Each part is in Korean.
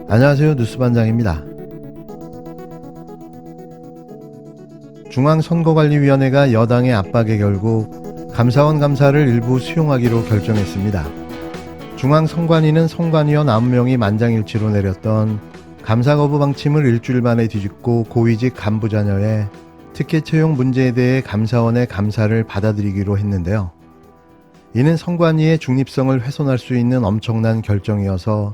안녕하세요. 뉴스반장입니다. 중앙선거관리위원회가 여당의 압박에 결국 감사원 감사를 일부 수용하기로 결정했습니다. 중앙선관위는 선관위원 9명이 만장일치로 내렸던 감사 거부 방침을 일주일 만에 뒤집고 고위직 간부 자녀의 특혜 채용 문제에 대해 감사원의 감사를 받아들이기로 했는데요. 이는 선관위의 중립성을 훼손할 수 있는 엄청난 결정이어서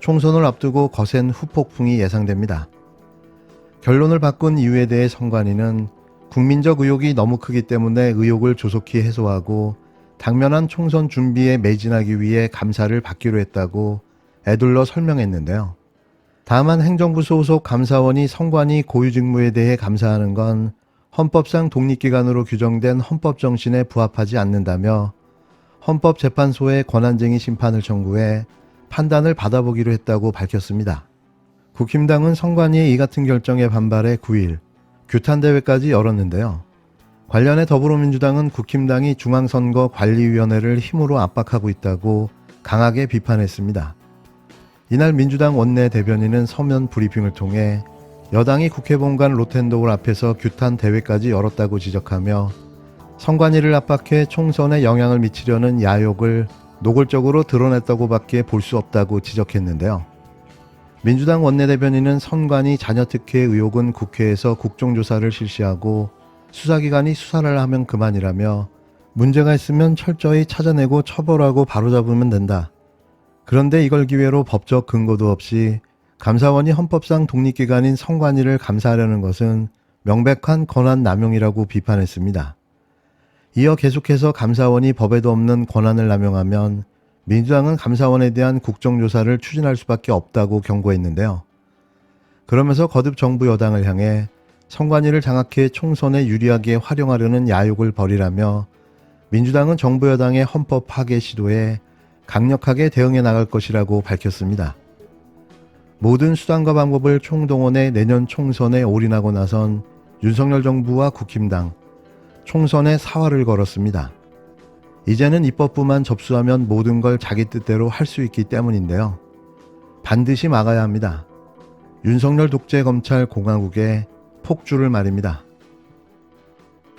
총선을 앞두고 거센 후폭풍이 예상됩니다. 결론을 바꾼 이유에 대해 선관위는 국민적 의혹이 너무 크기 때문에 의혹을 조속히 해소하고 당면한 총선 준비에 매진하기 위해 감사를 받기로 했다고 애둘러 설명했는데요. 다만 행정부 소속 감사원이 선관위 고유 직무에 대해 감사하는 건 헌법상 독립기관으로 규정된 헌법 정신에 부합하지 않는다며 헌법재판소에 권한쟁의 심판을 청구해 판단을 받아보기로 했다고 밝혔습니다. 국힘당은 선관위의 이 같은 결정에 반발해 9일 규탄대회까지 열었는데요. 관련해 더불어민주당은 국힘당이 중앙선거관리위원회를 힘으로 압박하고 있다고 강하게 비판했습니다. 이날 민주당 원내대변인은 서면 브리핑을 통해 여당이 국회 본관 로텐도홀 앞에서 규탄대회까지 열었다고 지적하며 선관위를 압박해 총선에 영향을 미치려는 야욕을 노골적으로 드러냈다고밖에 볼 수 없다고 지적했는데요. 민주당 원내대변인은 선관위 자녀 특혜 의혹은 국회에서 국정조사를 실시하고 수사기관이 수사를 하면 그만이라며 문제가 있으면 철저히 찾아내고 처벌하고 바로잡으면 된다. 그런데 이걸 기회로 법적 근거도 없이 감사원이 헌법상 독립기관인 선관위를 감사하려는 것은 명백한 권한 남용이라고 비판했습니다. 이어 계속해서 감사원이 법에도 없는 권한을 남용하면 민주당은 감사원에 대한 국정조사를 추진할 수밖에 없다고 경고했는데요. 그러면서 거듭 정부 여당을 향해 선관위를 장악해 총선에 유리하게 활용하려는 야욕을 벌이라며 민주당은 정부 여당의 헌법 파괴 시도에 강력하게 대응해 나갈 것이라고 밝혔습니다. 모든 수단과 방법을 총동원해 내년 총선에 올인하고 나선 윤석열 정부와 국힘당, 총선에 사활을 걸었습니다. 이제는 입법부만 접수하면 모든 걸 자기 뜻대로 할 수 있기 때문인데요. 반드시 막아야 합니다. 윤석열 독재 검찰 공화국의 폭주를 말입니다.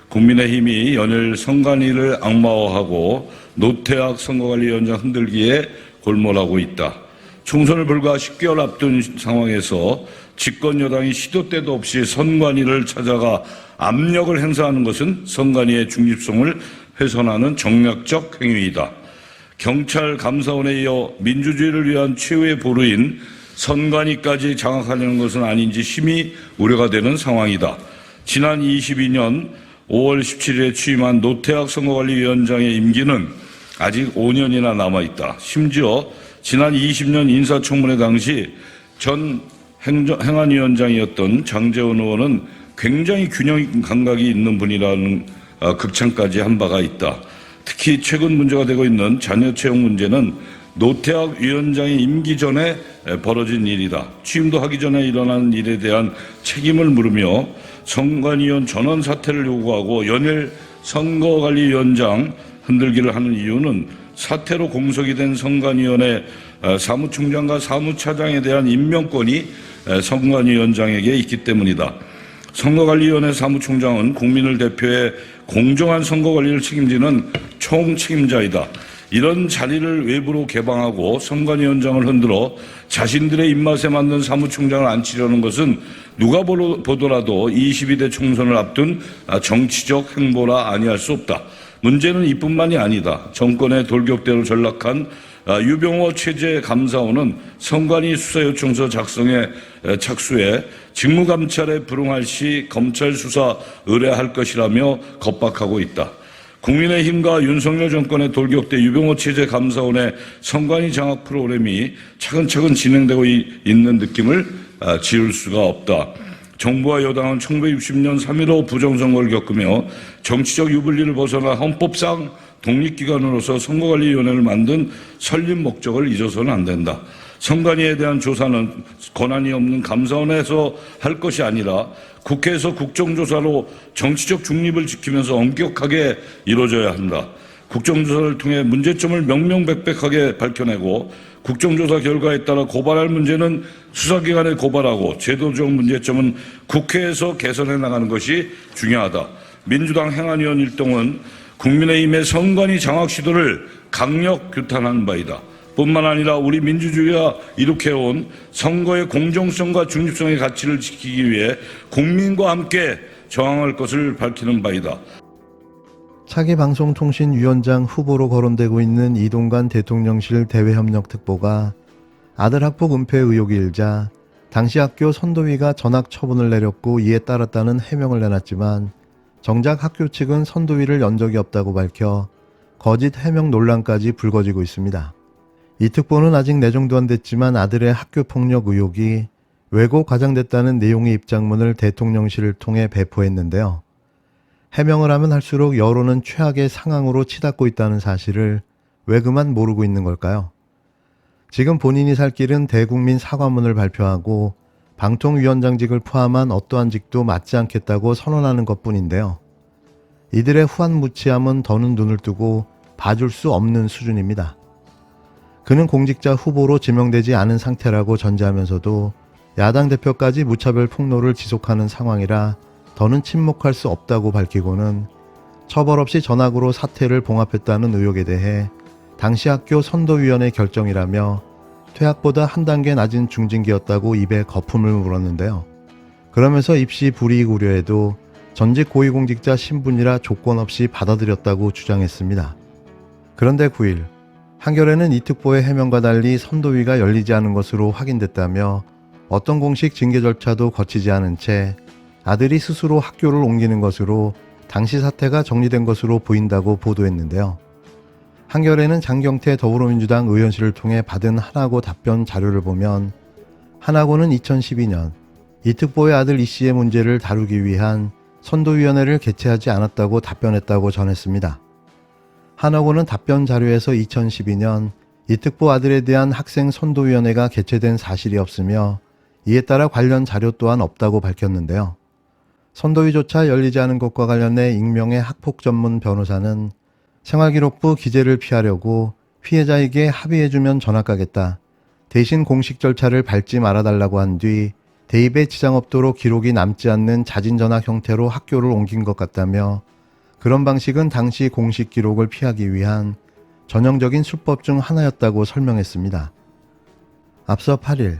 국민의힘이 연일 선관위를 악마화하고 노태악 선거관리위원장 흔들기에 골몰하고 있다. 총선을 불과 10개월 앞둔 상황에서 집권 여당이 시도 때도 없이 선관위를 찾아가 압력을 행사하는 것은 선관위의 중립성을 훼손하는 정략적 행위이다. 경찰 감사원에 이어 민주주의를 위한 최후의 보루인 선관위까지 장악하려는 것은 아닌지 심히 우려가 되는 상황이다. 지난 22년 5월 17일에 취임한 노태악 선거관리위원장의 임기는 아직 5년이나 남아있다. 심지어 지난 20년 인사청문회 당시 전 행안위원장이었던 장제원 의원은 굉장히 균형 감각이 있는 분이라는 극찬까지 한 바가 있다. 특히 최근 문제가 되고 있는 자녀 채용 문제는 노태악 위원장의 임기 전에 벌어진 일이다. 취임도 하기 전에 일어난 일에 대한 책임을 물으며 선관위원 전원 사퇴를 요구하고 연일 선거관리위원장 흔들기를 하는 이유는 사퇴로 공석이 된 선관위원회 사무총장과 사무차장에 대한 임명권이 선관위원장에게 있기 때문이다. 선거관리위원회 사무총장은 국민을 대표해 공정한 선거관리를 책임지는 총책임자이다. 이런 자리를 외부로 개방하고 선관위원장을 흔들어 자신들의 입맛에 맞는 사무총장을 앉히려는 것은 누가 보더라도 22대 총선을 앞둔 정치적 행보라 아니할 수 없다. 문제는 이뿐만이 아니다. 정권의 돌격대로 전락한 유병호 최재 감사원은 선관위 수사요청서 작성에 착수해 직무감찰에 불응할 시 검찰 수사 의뢰할 것이라며 겁박하고 있다. 국민의힘과 윤석열 정권의 돌격대 유병호 체제 감사원의 선관위 장악 프로그램이 차근차근 진행되고 있는 느낌을 지울 수가 없다. 정부와 여당은 1960년 3.15 부정선거를 겪으며 정치적 유불리를 벗어나 헌법상 독립기관으로서 선거관리위원회를 만든 설립 목적을 잊어서는 안 된다. 선관위에 대한 조사는 권한이 없는 감사원에서 할 것이 아니라 국회에서 국정조사로 정치적 중립을 지키면서 엄격하게 이루어져야 한다. 국정조사를 통해 문제점을 명명백백하게 밝혀내고 국정조사 결과에 따라 고발할 문제는 수사기관에 고발하고 제도적 문제점은 국회에서 개선해 나가는 것이 중요하다. 민주당 행안위원 일동은 국민의힘의 선관위 장악 시도를 강력 규탄한 바이다. 뿐만 아니라 우리 민주주의가 이룩해온 선거의 공정성과 중립성의 가치를 지키기 위해 국민과 함께 저항할 것을 밝히는 바이다. 차기 방송통신위원장 후보로 거론되고 있는 이동관 대통령실 대외협력특보가 아들 학폭 은폐 의혹이 일자 당시 학교 선도위가 전학 처분을 내렸고 이에 따랐다는 해명을 내놨지만 정작 학교 측은 선도위를 연 적이 없다고 밝혀 거짓 해명 논란까지 불거지고 있습니다. 이 특보는 아직 내정도 안 됐지만 아들의 학교폭력 의혹이 왜곡 과장됐다는 내용의 입장문을 대통령실을 통해 배포했는데요. 해명을 하면 할수록 여론은 최악의 상황으로 치닫고 있다는 사실을 왜 그만 모르고 있는 걸까요? 지금 본인이 살 길은 대국민 사과문을 발표하고 방통위원장직을 포함한 어떠한 직도 맡지 않겠다고 선언하는 것뿐인데요. 이들의 후한무치함은 더는 눈을 뜨고 봐줄 수 없는 수준입니다. 그는 공직자 후보로 지명되지 않은 상태라고 전제하면서도 야당 대표까지 무차별 폭로를 지속하는 상황이라 더는 침묵할 수 없다고 밝히고는 처벌 없이 전학으로 사퇴를 봉합했다는 의혹에 대해 당시 학교 선도위원회 결정이라며 퇴학보다 한 단계 낮은 중징계였다고 입에 거품을 물었는데요. 그러면서 입시 불이익 우려에도 전직 고위공직자 신분이라 조건 없이 받아들였다고 주장했습니다. 그런데 9일 한겨레는 이 특보의 해명과 달리 선도위가 열리지 않은 것으로 확인됐다며 어떤 공식 징계 절차도 거치지 않은 채 아들이 스스로 학교를 옮기는 것으로 당시 사태가 정리된 것으로 보인다고 보도했는데요. 한겨레는 장경태 더불어민주당 의원실을 통해 받은 하나고 답변 자료를 보면 하나고는 2012년 이 특보의 아들 이 씨의 문제를 다루기 위한 선도위원회를 개최하지 않았다고 답변했다고 전했습니다. 하나고는 답변 자료에서 2012년 이 특보 아들에 대한 학생 선도위원회가 개최된 사실이 없으며 이에 따라 관련 자료 또한 없다고 밝혔는데요. 선도위조차 열리지 않은 것과 관련해 익명의 학폭 전문 변호사는 생활기록부 기재를 피하려고 피해자에게 합의해주면 전학 가겠다. 대신 공식 절차를 밟지 말아달라고 한 뒤 대입에 지장 없도록 기록이 남지 않는 자진 전학 형태로 학교를 옮긴 것 같다며 그런 방식은 당시 공식 기록을 피하기 위한 전형적인 수법 중 하나였다고 설명했습니다. 앞서 8일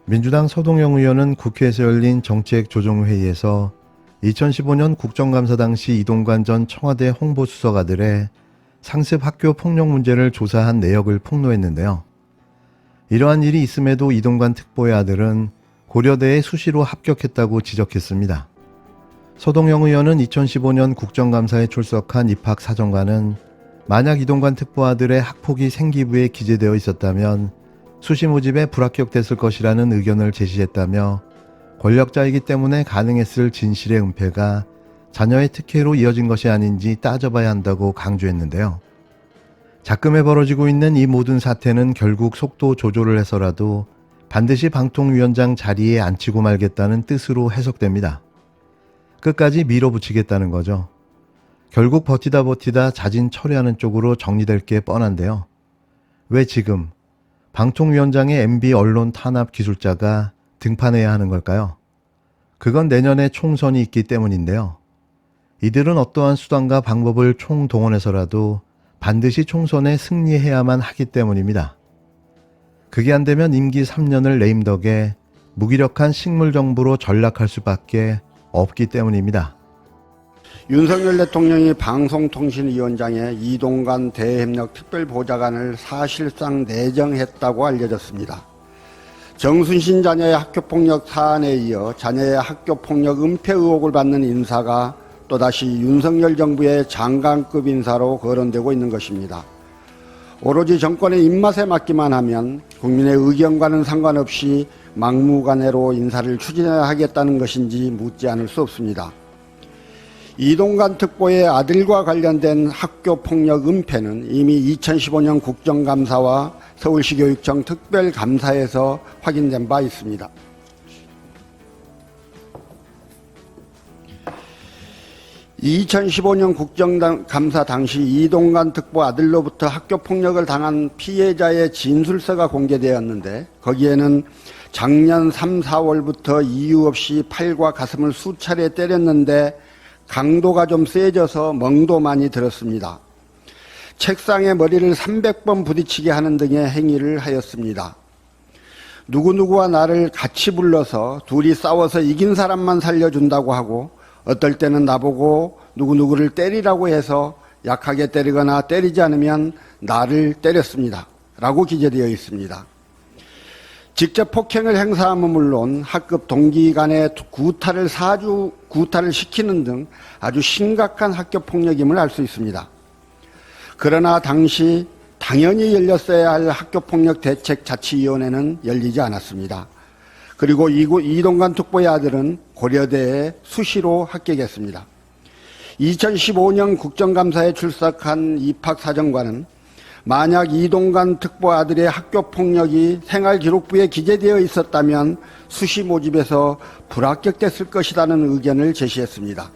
민주당 서동영 의원은 국회에서 열린 정책조정회의에서 2015년 국정감사 당시 이동관 전 청와대 홍보수석 아들의 상습 학교 폭력 문제를 조사한 내역을 폭로했는데요. 이러한 일이 있음에도 이동관 특보의 아들은 고려대에 수시로 합격했다고 지적했습니다. 서동영 의원은 2015년 국정감사에 출석한 입학사정관은 만약 이동관 특보 아들의 학폭이 생기부에 기재되어 있었다면 수시 모집에 불합격됐을 것이라는 의견을 제시했다며 권력자이기 때문에 가능했을 진실의 은폐가 자녀의 특혜로 이어진 것이 아닌지 따져봐야 한다고 강조했는데요. 작금에 벌어지고 있는 이 모든 사태는 결국 속도 조절을 해서라도 반드시 방통위원장 자리에 앉히고 말겠다는 뜻으로 해석됩니다. 끝까지 밀어붙이겠다는 거죠. 결국 버티다 자진 철회하는 쪽으로 정리될 게 뻔한데요. 왜 지금 방통위원장의 MB 언론 탄압 기술자가 등판해야 하는 걸까요? 그건 내년에 총선이 있기 때문인데요. 이들은 어떠한 수단과 방법을 총동원해서라도 반드시 총선에 승리해야만 하기 때문입니다. 그게 안 되면 임기 3년을 레임덕에 무기력한 식물정부로 전락할 수밖에 없기 때문입니다. 윤석열 대통령이 방송통신위원장에 이동관 대협력 특별보좌관을 사실상 내정했다고 알려졌습니다. 정순신 자녀의 학교폭력 사안에 이어 자녀의 학교폭력 은폐 의혹을 받는 인사가 또다시 윤석열 정부의 장관급 인사로 거론되고 있는 것입니다. 오로지 정권의 입맛에 맞기만 하면 국민의 의견과는 상관없이 막무가내로 인사를 추진해야 하겠다는 것인지 묻지 않을 수 없습니다. 이동관 특보의 아들과 관련된 학교폭력 은폐는 이미 2015년 국정감사와 서울시 교육청 특별감사에서 확인된 바 있습니다. 2015년 국정감사 당시 이동관 특보 아들로부터 학교폭력을 당한 피해자의 진술서가 공개되었는데 거기에는 작년 3, 4월부터 이유 없이 팔과 가슴을 수차례 때렸는데 강도가 좀 세져서 멍도 많이 들었습니다. 책상에 머리를 300번 부딪히게 하는 등의 행위를 하였습니다. 누구누구와 나를 같이 불러서 둘이 싸워서 이긴 사람만 살려준다고 하고 어떨 때는 나보고 누구누구를 때리라고 해서 약하게 때리거나 때리지 않으면 나를 때렸습니다. 라고 기재되어 있습니다. 직접 폭행을 행사함은 물론 학급 동기 간의 구타를 시키는 등 아주 심각한 학교 폭력임을 알 수 있습니다. 그러나 당시 당연히 열렸어야 할 학교폭력 대책 자치위원회는 열리지 않았습니다. 그리고 이동관 특보의 아들은 고려대에 수시로 합격했습니다. 2015년 국정감사에 출석한 입학사정관은 만약 이동관 특보 아들의 학교폭력이 생활기록부에 기재되어 있었다면 수시 모집에서 불합격됐을 것이라는 의견을 제시했습니다.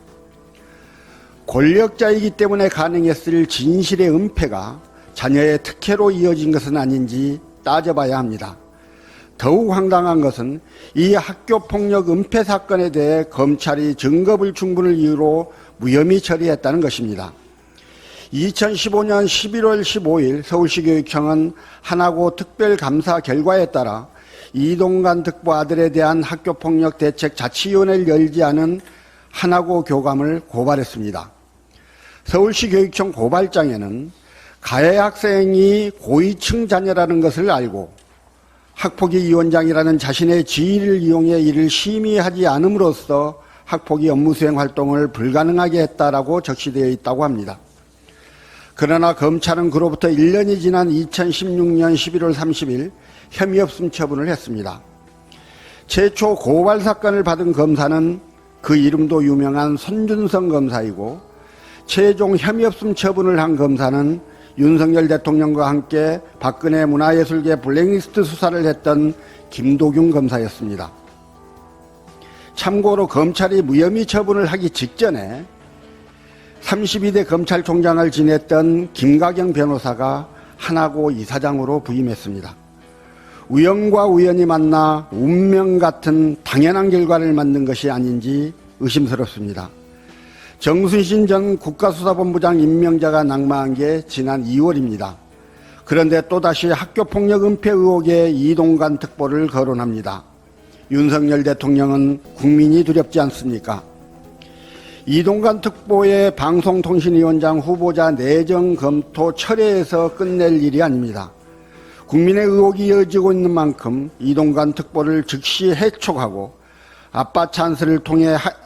권력자이기 때문에 가능했을 진실의 은폐가 자녀의 특혜로 이어진 것은 아닌지 따져봐야 합니다. 더욱 황당한 것은 이 학교폭력 은폐 사건에 대해 검찰이 증거불충분을 이유로 무혐의 처리했다는 것입니다. 2015년 11월 15일 서울시 교육청은 하나고 특별감사 결과에 따라 이동관 특보 아들에 대한 학교폭력 대책 자치위원회를 열지 않은 하나고 교감을 고발했습니다. 서울시 교육청 고발장에는 가해 학생이 고위층 자녀라는 것을 알고 학폭위 위원장이라는 자신의 지위를 이용해 이를 심의하지 않음으로써 학폭위 업무 수행 활동을 불가능하게 했다라고 적시되어 있다고 합니다. 그러나 검찰은 그로부터 1년이 지난 2016년 11월 30일 혐의 없음 처분을 했습니다. 최초 고발 사건을 받은 검사는 그 이름도 유명한 손준성 검사이고 최종 혐의 없음 처분을 한 검사는 윤석열 대통령과 함께 박근혜 문화예술계 블랙리스트 수사를 했던 김도균 검사였습니다. 참고로 검찰이 무혐의 처분을 하기 직전에 32대 검찰총장을 지냈던 김가경 변호사가 하나고 이사장으로 부임했습니다. 우연과 우연이 만나 운명 같은 당연한 결과를 만든 것이 아닌지 의심스럽습니다. 정순신 전 국가수사본부장 임명자가 낙마한 게 지난 2월입니다. 그런데 또다시 학교폭력 은폐 의혹에 이동관 특보를 거론합니다. 윤석열 대통령은 국민이 두렵지 않습니까? 이동관 특보의 방송통신위원장 후보자 내정 검토 철회에서 끝낼 일이 아닙니다. 국민의 의혹이 이어지고 있는 만큼 이동관 특보를 즉시 해촉하고 아빠 찬스를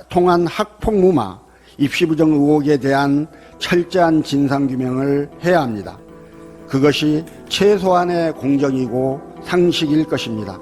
통한 학폭 무마, 입시 부정 의혹에 대한 철저한 진상규명을 해야 합니다. 그것이 최소한의 공정이고 상식일 것입니다.